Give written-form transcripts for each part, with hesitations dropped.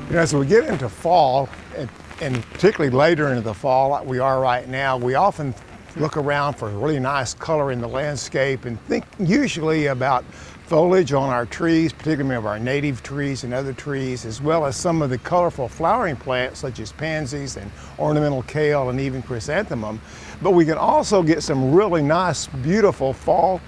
You know, as we get into fall, and particularly later into the fall like we are right now, we often look around for really nice color in the landscape and think usually about foliage on our trees, particularly of our native trees and other trees, as well as some of the colorful flowering plants such as pansies and ornamental kale and even chrysanthemum. But we can also get some really nice, beautiful fall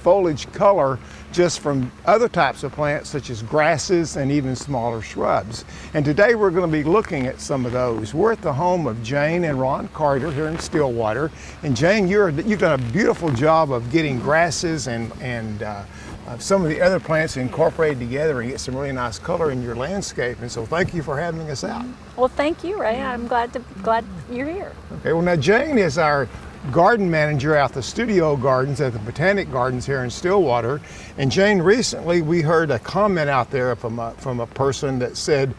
foliage color just from other types of plants such as grasses and even smaller shrubs. And today we're going to be looking at some of those. We're at the home of Jane and Ron Carter here in Stillwater. And Jane, you've done a beautiful job of getting grasses and some of the other plants incorporated together and get some really nice color in your landscape. And so thank you for having us out. Well, thank you, Ray. I'm glad you're here. Okay, well now Jane is our garden manager out the studio gardens at the Botanic Gardens here in Stillwater. And Jane, recently we heard a comment out there from a person that said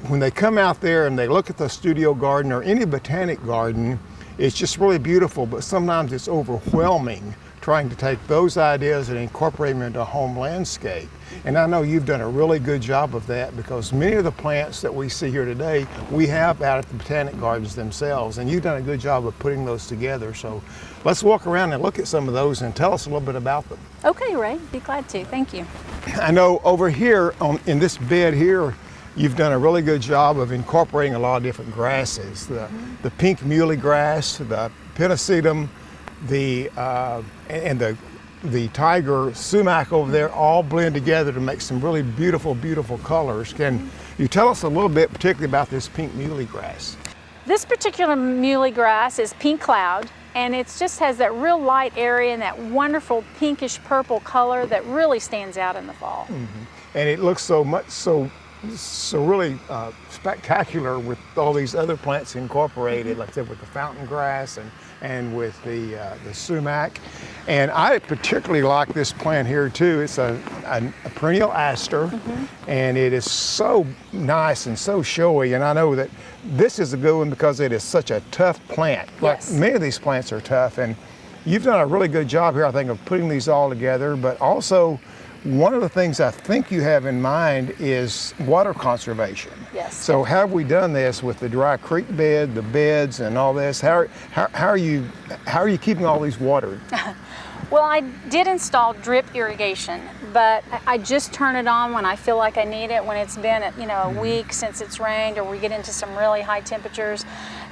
when they come out there and they look at the studio garden or any botanic garden, it's just really beautiful, but sometimes it's overwhelming trying to take those ideas and incorporate them into a home landscape. And I know you've done a really good job of that because many of the plants that we see here today, we have out at the Botanic Gardens themselves, and you've done a good job of putting those together. So let's walk around and look at some of those and tell us a little bit about them. Okay, Ray, be glad to. Thank you. I know over here in this bed here, you've done a really good job of incorporating a lot of different grasses. The pink muhly grass, the pennisetum, the tiger sumac over there all blend together to make some really beautiful, beautiful colors. Can you tell us a little bit particularly about this pink muhly grass? This particular muhly grass is pink cloud, and it just has that real light area and that wonderful pinkish purple color that really stands out in the fall. Mm-hmm. And it looks so really spectacular with all these other plants incorporated, like I said, with the fountain grass and with the sumac. And I particularly like this plant here too. It's a perennial aster, and it is so nice and so showy. And I know that this is a good one because it is such a tough plant. Yes. Like many of these plants are tough, and you've done a really good job here, I think, of putting these all together, but also one of the things I think you have in mind is water conservation. Yes. So how have we done this with the dry creek bed, the beds, and all this? How are you keeping all these watered? Well, I did install drip irrigation, but I just turn it on when I feel like I need it, when it's been a week since it's rained or we get into some really high temperatures.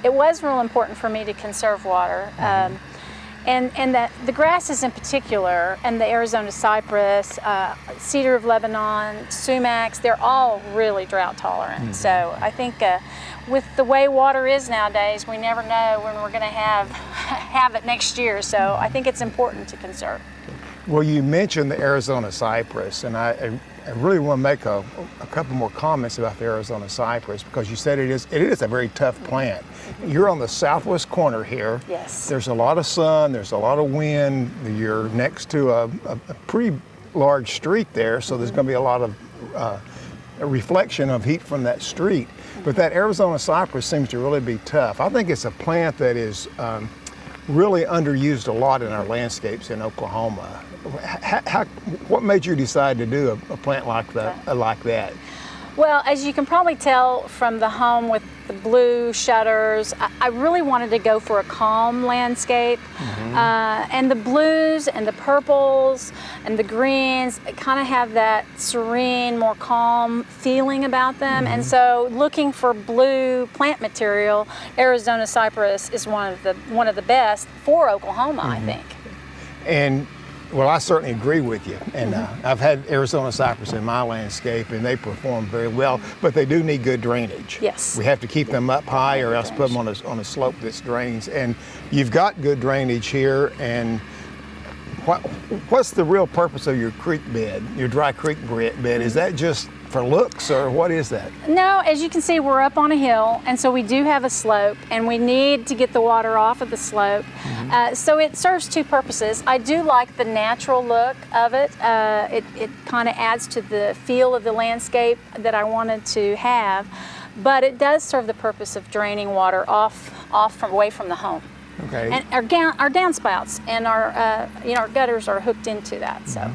It was real important for me to conserve water. And the grasses in particular, and the Arizona cypress, cedar of Lebanon, sumacs, they're all really drought tolerant. So I think with the way water is nowadays, we never know when we're going to have it next year. So I think it's important to conserve. Well, you mentioned the Arizona cypress, and I really want to make a couple more comments about the Arizona cypress because you said it is a very tough plant. You're on the southwest corner here. Yes. There's a lot of sun, there's a lot of wind. You're next to a pretty large street there, so there's going to be a lot of a reflection of heat from that street. But that Arizona cypress seems to really be tough. I think it's a plant that is really underused a lot in our landscapes in Oklahoma. What made you decide to do a plant like that? Well, as you can probably tell from the home with the blue shutters, I really wanted to go for a calm landscape. And the blues and the purples and the greens kind of have that serene, more calm feeling about them. And so looking for blue plant material, Arizona cypress is one of the best for Oklahoma, I think. And well, I certainly agree with you. And I've had Arizona cypress in my landscape, and they perform very well, but they do need good drainage. Yes. We have to keep them up high or else put them on a slope that drains. And you've got good drainage here, and what's the real purpose of your creek bed, your dry creek bed? Is that just for looks, or what is that? No, as you can see, we're up on a hill, and so we do have a slope, and we need to get the water off of the slope. So it serves two purposes. I do like the natural look of it. It kind of adds to the feel of the landscape that I wanted to have, but it does serve the purpose of draining water away from the home. Okay. And our downspouts and our our gutters are hooked into that. So.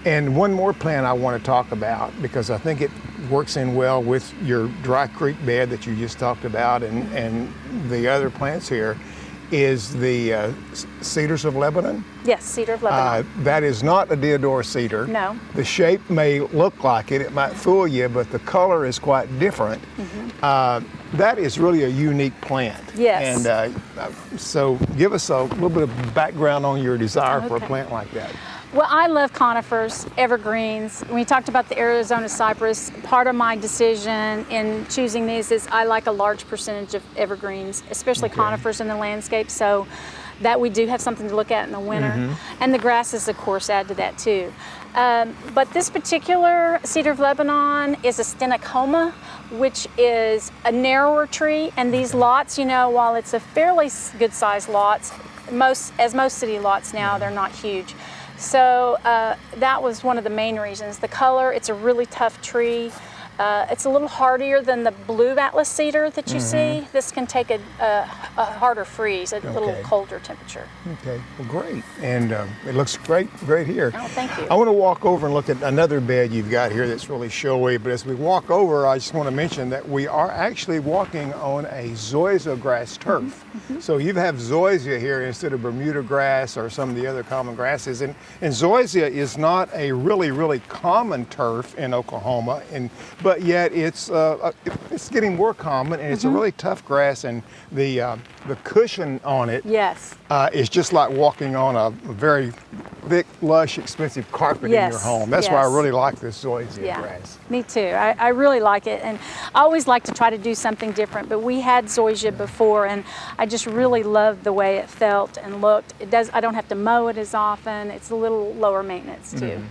And one more plant I want to talk about, because I think it works in well with your dry creek bed that you just talked about, and the other plants here, is the Cedars of Lebanon. Yes, Cedar of Lebanon. That is not a deodar cedar. No. The shape may look like it might fool you, but the color is quite different. That is really a unique plant. Yes. And so give us a little bit of background on your desire for a plant like that. Well, I love conifers, evergreens. When we talked about the Arizona cypress, part of my decision in choosing these is I like a large percentage of evergreens, especially conifers in the landscape, so that we do have something to look at in the winter. And the grasses, of course, add to that too. But this particular Cedar of Lebanon is a stenocoma, which is a narrower tree, and these lots, you know, while it's a fairly good-sized lots, most city lots now, they're not huge. So that was one of the main reasons. The color, it's a really tough tree. It's a little hardier than the blue Atlas cedar that you see. This can take a harder freeze, a little colder temperature. Okay, well, great. And it looks great here. Oh, thank you. I want to walk over and look at another bed you've got here that's really showy, but as we walk over, I just want to mention that we are actually walking on a Azo Grass Turf. So you have zoysia here instead of Bermuda grass or some of the other common grasses. And zoysia is not a really common turf in Oklahoma, but yet it's getting more common, and it's a really tough grass, and the cushion on it is just like walking on a very thick, lush, expensive carpet in your home. That's why I really like this zoysia grass. Me too. I really like it, and I always like to try to do something different, but we had zoysia before, and I just really loved the way it felt and looked. I don't have to mow it as often. It's a little lower maintenance too.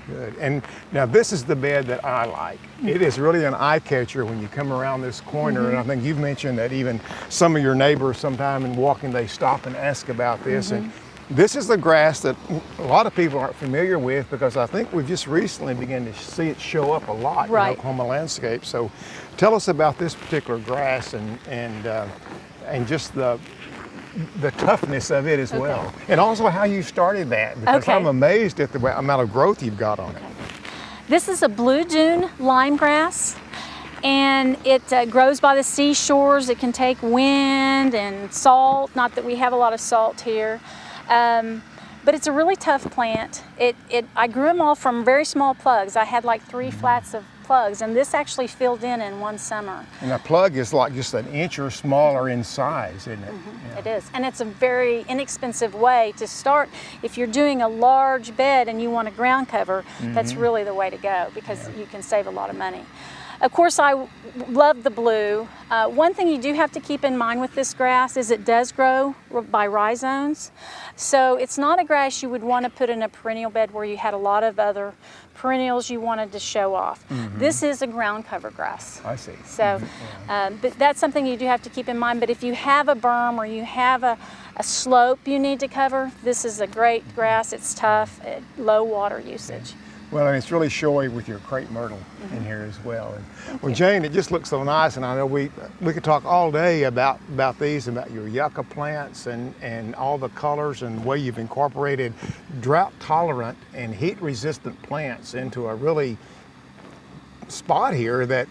Good. And now this is the bed that I like. It is really an eye catcher when you come around this corner, and I think you've mentioned that even some of your neighbors sometime in walking, they stop and ask about this. And this is the grass that a lot of people aren't familiar with, because I think we've just recently begun to see it show up a lot in Oklahoma landscape. So tell us about this particular grass and just the toughness of it as well. And also how you started that, because I'm amazed at the amount of growth you've got on it. This is a blue dune lime grass, and it grows by the seashores. It can take wind and salt, not that we have a lot of salt here. But it's a really tough plant. I grew them all from very small plugs. I had like 3 flats of plugs, and this actually filled in one summer. And a plug is like just an inch or smaller in size, isn't it? It is, and it's a very inexpensive way to start. If you're doing a large bed and you want a ground cover, that's really the way to go, because you can save a lot of money. Of course, I love the blue. One thing you do have to keep in mind with this grass is it does grow by rhizomes. So it's not a grass you would want to put in a perennial bed where you had a lot of other perennials you wanted to show off. This is a ground cover grass. I see. So but that's something you do have to keep in mind. But if you have a berm or you have a slope you need to cover, this is a great grass. It's tough, low water usage. Well, and it's really showy with your Crepe Myrtle in here as well. And, well, Jane, it just looks so nice, and I know we could talk all day about these, about your yucca plants and all the colors and the way you've incorporated drought-tolerant and heat-resistant plants into a really spot here that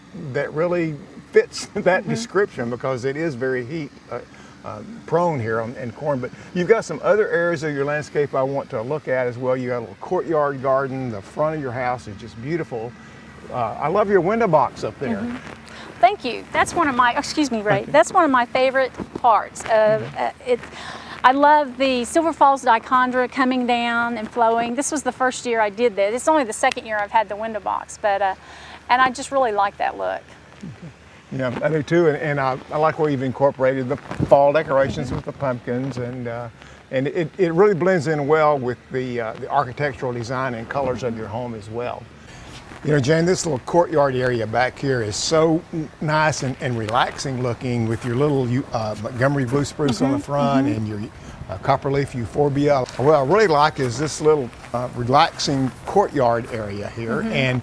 really fits that description, because it is very heat prone here in corn. But you've got some other areas of your landscape I want to look at as well. You got a little courtyard garden. The front of your house is just beautiful. I love your window box up there. Thank you. That's one of my, excuse me, Ray, that's one of my favorite parts. I love the Silver Falls dichondra coming down and flowing. This was the first year I did that. It's only the second year I've had the window box, but and I just really like that look. Yeah, I do too, and I like where you've incorporated the fall decorations with the pumpkins, and it really blends in well with the architectural design and colors of your home as well. You know, Jane, this little courtyard area back here is so nice and relaxing looking, with your little Montgomery blue spruce on the front and your copperleaf euphorbia. What I really like is this little relaxing courtyard area here, and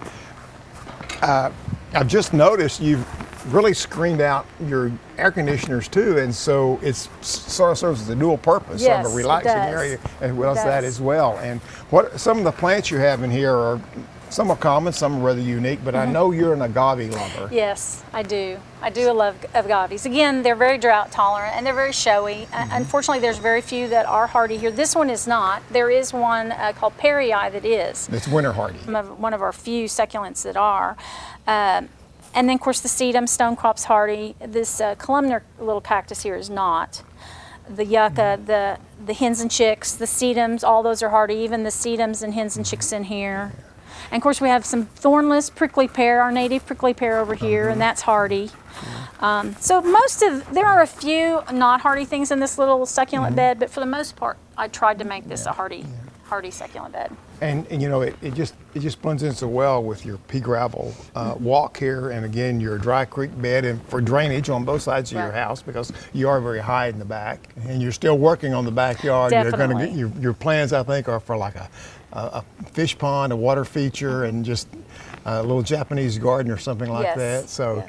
I've just noticed you've really screened out your air conditioners too, and so it's sort of serves as a dual purpose Yes, of a it relaxing does. area as well as It that does. as well. And what some of the plants you have in here are some are common, some are rather unique, but I know you're an agave lover. Yes, I do. I do love agaves. Again, they're very drought tolerant and they're very showy. Unfortunately, there's very few that are hardy here. This one is not. There is one called Perry that is. It's winter hardy. One of our few succulents that are. And then, of course, the sedum, stonecrop's hardy. This columnar little cactus here is not. The yucca, the hens and chicks, the sedums, all those are hardy. Even the sedums and hens and chicks in here. And of course, we have some thornless prickly pear, our native prickly pear over here, and that's hardy. So there are a few not hardy things in this little succulent bed, but for the most part, I tried to make this a hardy succulent bed. And you know, it just blends in so well with your pea gravel walk here, and again your dry creek bed, and for drainage on both sides of your house, because you are very high in the back, and you're still working on the backyard. Definitely. You're going to get your plans, I think, are for like a fish pond, a water feature, and just a little Japanese garden or something like that. So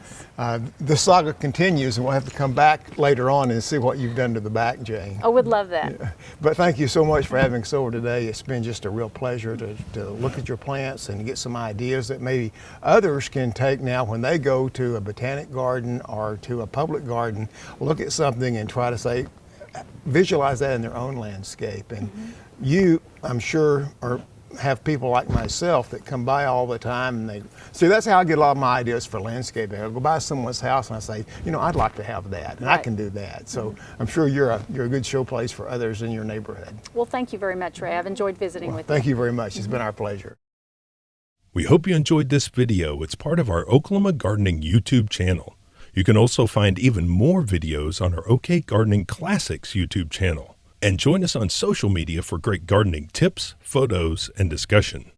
the saga continues, and we'll have to come back later on and see what you've done to the back, Jane. I would love that. Yeah. But thank you so much for having us over today. It's been just a real pleasure to look at your plants and get some ideas that maybe others can take now when they go to a botanic garden or to a public garden, look at something and try to visualize that in their own landscape. And you, I'm sure, have people like myself that come by all the time, and that's how I get a lot of my ideas for landscaping. I go by someone's house and I say, you know, I'd like to have that, and I can do that. So I'm sure you're a good showplace for others in your neighborhood. Well, thank you very much, Ray. I've enjoyed visiting with you. Thank you very much. It's been our pleasure. We hope you enjoyed this video. It's part of our Oklahoma Gardening YouTube channel. You can also find even more videos on our OK Gardening Classics YouTube channel. And join us on social media for great gardening tips, photos, and discussion.